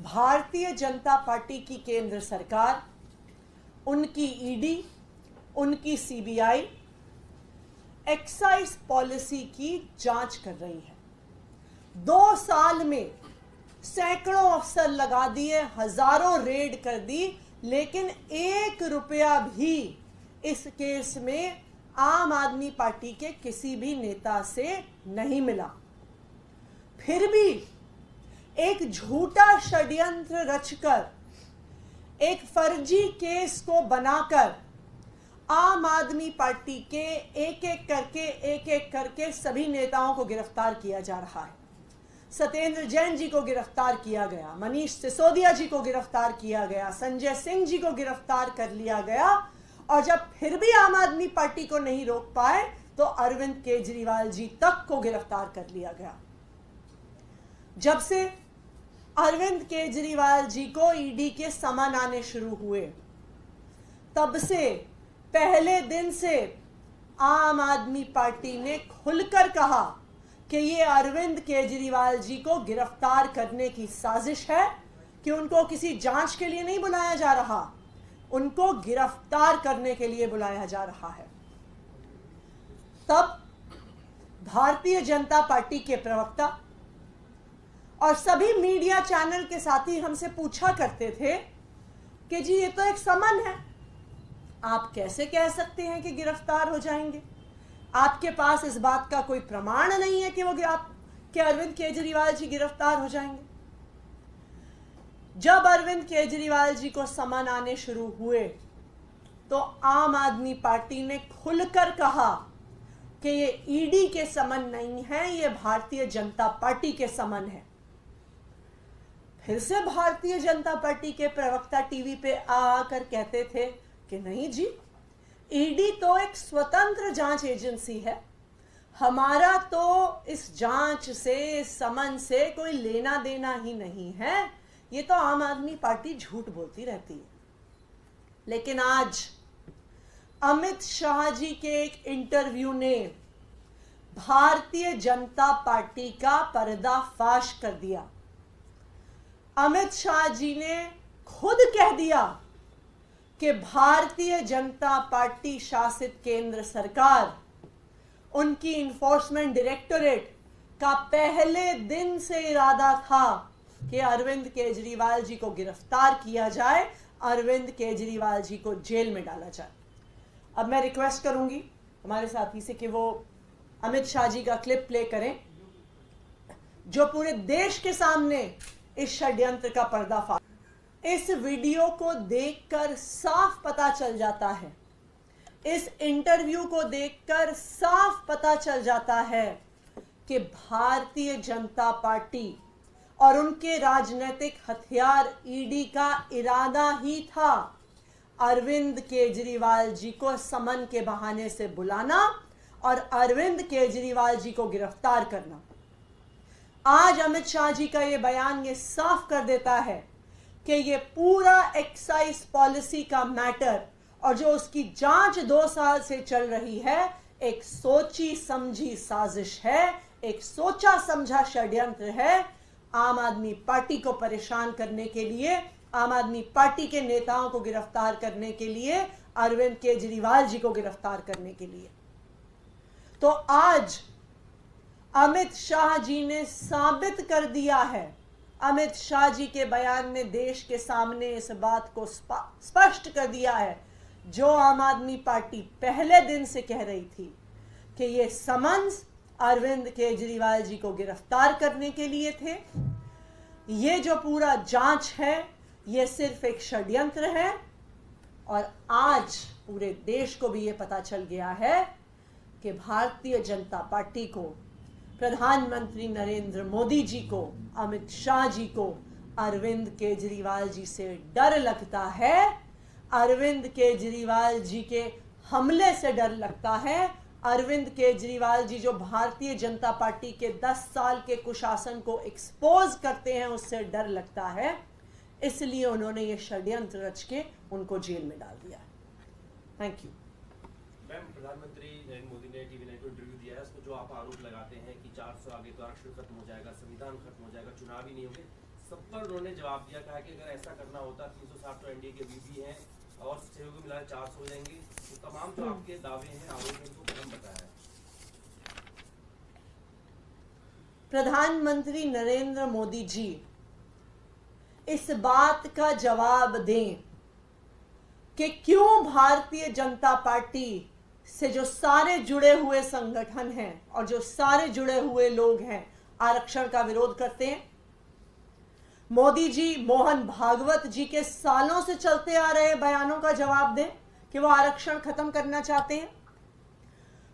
Bharatiya Janata party की केंद्र सरकार, उनकी ईडी, उनकी सीबीआई एक्साइज पॉलिसी की जांच कर रही है। 2 साल में सैकड़ों अफसर लगा दिए, हजारों रेड कर दी, लेकिन 1 रुपया भी इस केस में आम आदमी पार्टी के किसी भी नेता से नहीं मिला। फिर भी एक झूठा षड्यंत्र रचकर, एक फर्जी केस को बनाकर आम आदमी पार्टी के एक एक करके सभी नेताओं को गिरफ्तार किया जा रहा है। सत्येंद्र जैन जी को गिरफ्तार किया गया, मनीष सिसोदिया जी को गिरफ्तार किया गया, संजय सिंह जी को गिरफ्तार कर लिया गया, और जब फिर भी आम आदमी पार्टी को नहीं रोक पाए तो अरविंद केजरीवाल जी तक को गिरफ्तार कर लिया गया। जब से अरविंद केजरीवाल जी को ईडी के समन आने शुरू हुए, तब से पहले दिन से आम आदमी पार्टी ने खुलकर कहा कि ये अरविंद केजरीवाल जी को गिरफ्तार करने की साजिश है, कि उनको किसी जांच के लिए नहीं बुलाया जा रहा, उनको गिरफ्तार करने के लिए बुलाया जा रहा है। तब भारतीय जनता पार्टी के प्रवक्ता और सभी मीडिया चैनल के साथी हमसे पूछा करते थे कि जी ये तो एक समन है, आप कैसे कह सकते हैं कि गिरफ्तार हो जाएंगे? आपके पास इस बात का कोई प्रमाण नहीं है कि अरविंद केजरीवाल जी गिरफ्तार हो जाएंगे। जब अरविंद केजरीवाल जी को समन आने शुरू हुए तो आम आदमी पार्टी ने खुलकर कहा कि ये ईडी के समन नहीं है, ये भारतीय जनता पार्टी के समन है। फिर से भारतीय जनता पार्टी के प्रवक्ता टीवी पे आकर कहते थे कि नहीं जी, ईडी तो एक स्वतंत्र जांच एजेंसी है, हमारा तो इस जांच से, इस समन से कोई लेना देना ही नहीं है, ये तो आम आदमी पार्टी झूठ बोलती रहती है। लेकिन आज अमित शाह जी के एक इंटरव्यू ने भारतीय जनता पार्टी का पर्दाफाश कर दिया। अमित शाह जी ने खुद कह दिया कि भारतीय जनता पार्टी शासित केंद्र सरकार, उनकी इन्फोर्समेंट डायरेक्टोरेट का पहले दिन से इरादा था कि अरविंद केजरीवाल जी को गिरफ्तार किया जाए, अरविंद केजरीवाल जी को जेल में डाला जाए। अब मैं रिक्वेस्ट करूंगी हमारे साथी से कि वो अमित शाह जी का क्लिप प्ले करें, जो पूरे देश के सामने इस षड्यंत्र का पर्दाफाश। इस वीडियो को देखकर साफ पता चल जाता है, इस इंटरव्यू को देखकर साफ पता चल जाता है कि भारतीय जनता पार्टी और उनके राजनीतिक हथियार ईडी का इरादा ही था अरविंद केजरीवाल जी को समन के बहाने से बुलाना और अरविंद केजरीवाल जी को गिरफ्तार करना। आज अमित शाह जी का ये बयान ये साफ कर देता है कि ये पूरा एक्साइज पॉलिसी का मैटर और जो उसकी जांच 2 साल से चल रही है, एक सोची समझी साजिश है, एक सोचा समझा षड्यंत्र है, आम आदमी पार्टी को परेशान करने के लिए, आम आदमी पार्टी के नेताओं को गिरफ्तार करने के लिए, अरविंद केजरीवाल जी को गिरफ्तार करने के लिए। तो आज अमित शाह जी ने साबित कर दिया है, अमित शाह जी के बयान ने देश के सामने इस बात को स्पष्ट कर दिया है, जो आम आदमी पार्टी पहले दिन से कह रही थी कि ये समन्स अरविंद केजरीवाल जी को गिरफ्तार करने के लिए थे। ये जो पूरा जांच है ये सिर्फ एक षड्यंत्र है, और आज पूरे देश को भी ये पता चल गया है कि भारतीय जनता पार्टी को, प्रधानमंत्री नरेंद्र मोदी जी को, अमित शाह जी को अरविंद केजरीवाल जी से डर लगता है, अरविंद केजरीवाल जी के हमले से डर लगता है, अरविंद केजरीवाल जी जो भारतीय जनता पार्टी के 10 साल के कुशासन को एक्सपोज करते हैं, उससे डर लगता है, इसलिए उन्होंने ये षड्यंत्र रच के उनको जेल में डाल दिया। Thank you. मैम, प्रधानमंत्री नरेंद्र मोदी ने टीवी 9 को इंटरव्यू दिया है, उसमें जो आप आरोप लगाते हैं कि 400 आगे तो आरक्षण खत्म हो जाएगा, संविधान खत्म हो जाएगा, चुनाव ही नहीं होंगे, सब पर उन्होंने जवाब दिया, कहा कि अगर ऐसा करना होता 360 तो एनडीए के भी हैं और सहयोगी मिला 400 हो जाएंगे, तो तमाम जो आपके दावे हैं, आरोप हैं, उनको भ्रम बताया है। प्रधानमंत्री नरेंद्र मोदी जी इस बात का जवाब दें कि क्यों भारतीय जनता पार्टी से जो सारे जुड़े हुए संगठन हैं और जो सारे जुड़े हुए लोग हैं आरक्षण का विरोध करते हैं। मोदी जी मोहन भागवत जी के सालों से चलते आ रहे बयानों का जवाब दें कि वो आरक्षण खत्म करना चाहते हैं।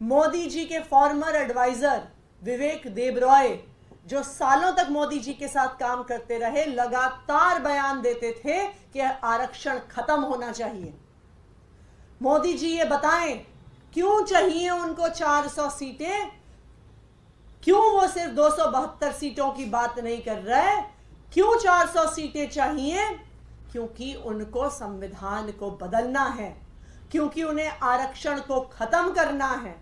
मोदी जी के फॉर्मर एडवाइजर विवेक देबरॉय जो सालों तक मोदी जी के साथ काम करते रहे, लगातार बयान देते थे कि आरक्षण खत्म होना चाहिए। मोदी जी ये बताएं क्यों चाहिए उनको 400 सीटें, क्यों वो सिर्फ 272 सीटों की बात नहीं कर रहे, क्यों 400 सीटें चाहिए? क्योंकि उनको संविधान को बदलना है, क्योंकि उन्हें आरक्षण को खत्म करना है।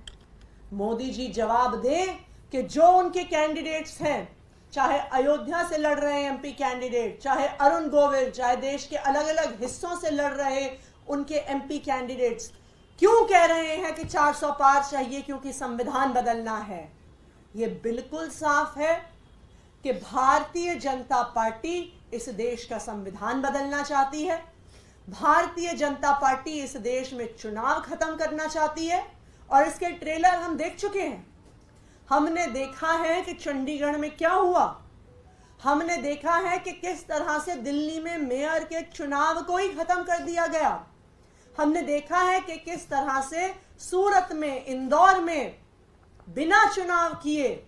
मोदी जी जवाब दें कि जो उनके कैंडिडेट्स हैं, चाहे अयोध्या से लड़ रहे एमपी कैंडिडेट, चाहे अरुण गोविल, चाहे देश के अलग अलग हिस्सों से लड़ रहे उनके एमपी कैंडिडेट्स, क्यों कह रहे हैं कि 400 पार चाहिए? क्योंकि संविधान बदलना है। ये बिल्कुल साफ है कि भारतीय जनता पार्टी इस देश का संविधान बदलना चाहती है। भारतीय जनता पार्टी इस देश में चुनाव खत्म करना चाहती है और इसके ट्रेलर हम देख चुके हैं। हमने देखा है कि चंडीगढ़ में क्या हुआ, हमने देखा है कि किस तरह से दिल्ली में मेयर के चुनाव को ही खत्म कर दिया गया, हमने देखा है कि किस तरह से सूरत में, इंदौर में बिना चुनाव किए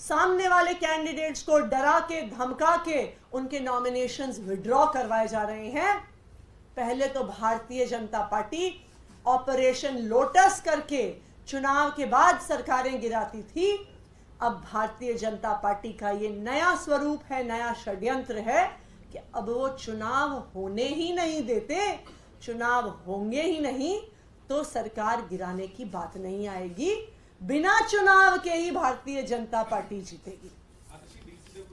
सामने वाले कैंडिडेट्स को डरा के धमका के उनके नॉमिनेशंस विड्रॉ करवाए जा रहे हैं। पहले तो Bharatiya Janata party operation lotus करके चुनाव के बाद सरकारें गिराती थी। अब भारतीय जनता पार्टी का ये नया स्वरूप है, नया षड्यंत्र है कि अब वो चुनाव होने ही नहीं देते। चुनाव होंगे ही नहीं तो सरकार गिराने की बात नहीं आएगी। बिना चुनाव के ही भारतीय जनता पार्टी जीतेगी।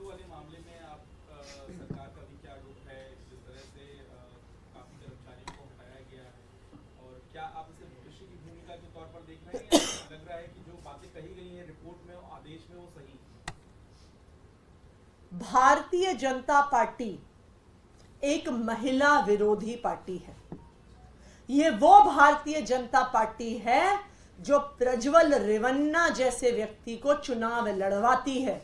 वाले मामले में आप सरकार का भी क्या रुख है, जिस तरह से काफी कर्मचारियों को हटाया गया है, और क्या आप इसे भविष्य की भूमिका के तौर पर देख रहे हैं? लग रहा है कि जो बातें कही गई हैं रिपोर्ट में, आदेश में, वो सही? भारतीय जनता पार्टी एक महिला विरोधी पार्टी है। ये वो भारतीय जनता पार्टी है जो प्रज्वल रेवन्ना जैसे व्यक्ति को चुनाव लड़वाती है।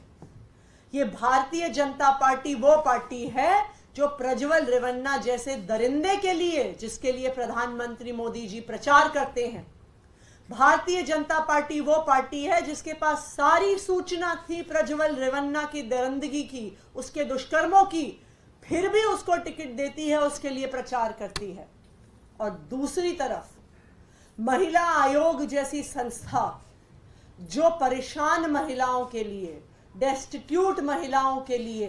ये भारतीय जनता पार्टी वो पार्टी है जो प्रज्वल रेवन्ना जैसे दरिंदे के लिए, जिसके लिए प्रधानमंत्री मोदी जी प्रचार करते हैं। भारतीय जनता पार्टी वो पार्टी है जिसके पास सारी सूचना थी प्रज्वल रेवन्ना की दरिंदगी की, उसके दुष्कर्मों की, फिर भी उसको टिकट देती है, उसके लिए प्रचार करती है। और दूसरी तरफ महिला आयोग जैसी संस्था जो परेशान महिलाओं के लिए, डेस्टिट्यूट महिलाओं के लिए,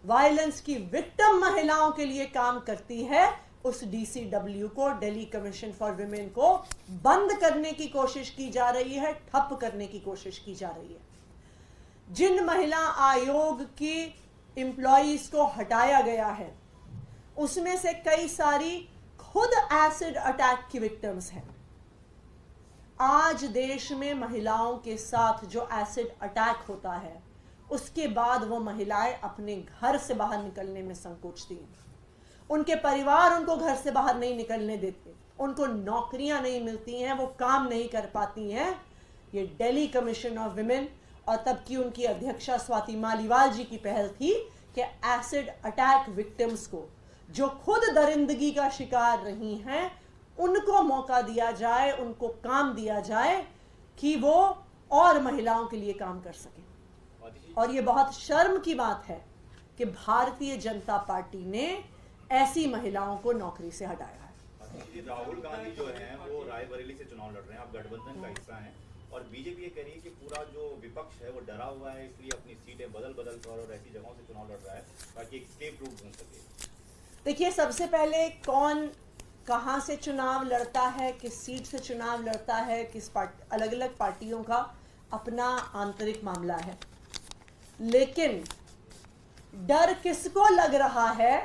वायलेंस की विक्टिम महिलाओं के लिए काम करती है, उस डीसीडब्ल्यू को, दिल्ली कमीशन फॉर वुमेन को बंद करने की कोशिश की जा रही है, ठप करने की कोशिश की जा रही है। जिन महिला आयोग की एम्प्लॉइज को हटाया गया है उसमें से कई सारी खुद एसिड अटैक की विक्टिम्स हैं। आज देश में महिलाओं के साथ जो एसिड अटैक होता है उसके बाद वो महिलाएं अपने घर से बाहर निकलने में संकोचती हैं। उनके परिवार उनको घर से बाहर नहीं निकलने देते, उनको नौकरियां नहीं मिलती हैं, वो काम नहीं कर पाती हैं। ये दिल्ली कमीशन ऑफ वुमेन और तब की उनकी अध्यक्षा स्वाति मालीवाल जी की पहल थी कि एसिड अटैक विक्टिम्स को, जो खुद दरिंदगी का शिकार रही हैं, उनको मौका दिया जाए, उनको काम दिया जाए कि वो और महिलाओं के लिए काम कर सकें। और ये बहुत शर्म की बात है कि भारतीय जनता पार्टी ने ऐसी महिलाओं को नौकरी से हटाया है। राहुल गांधी जो हैं वो रायबरेली से चुनाव लड़ रहे हैं, आप गठबंधन का हिस्सा हैं, और बीजेपी ये कह रही है कि पूरा जो विपक्ष है वो डरा हुआ है, इसलिए अपनी सीटें बदल कर और ऐसी जगहों से चुनाव लड़ रहा है ताकि एक सेफ रूट ढूंढ सके। देखिए, सबसे पहले कौन कहाँ से चुनाव लड़ता है, किस सीट से चुनाव लड़ता है, अलग अलग पार्टियों का अपना आंतरिक मामला है। लेकिन डर किसको लग रहा है,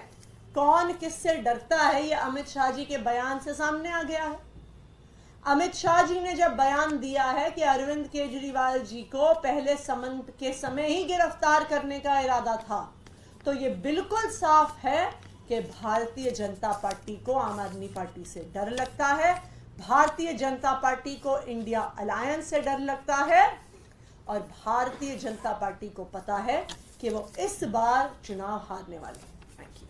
कौन किससे डरता है, ये अमित शाह जी के बयान से सामने आ गया है। अमित शाह जी ने जब बयान दिया है कि अरविंद केजरीवाल जी को पहले समन के समय ही गिरफ्तार करने का इरादा था, तो ये बिल्कुल साफ है कि भारतीय जनता पार्टी को आम आदमी पार्टी से डर लगता है, भारतीय जनता पार्टी को इंडिया अलायंस से डर लगता है, और भारतीय जनता पार्टी को पता है कि वो इस बार चुनाव हारने वाले हैं। Thank you.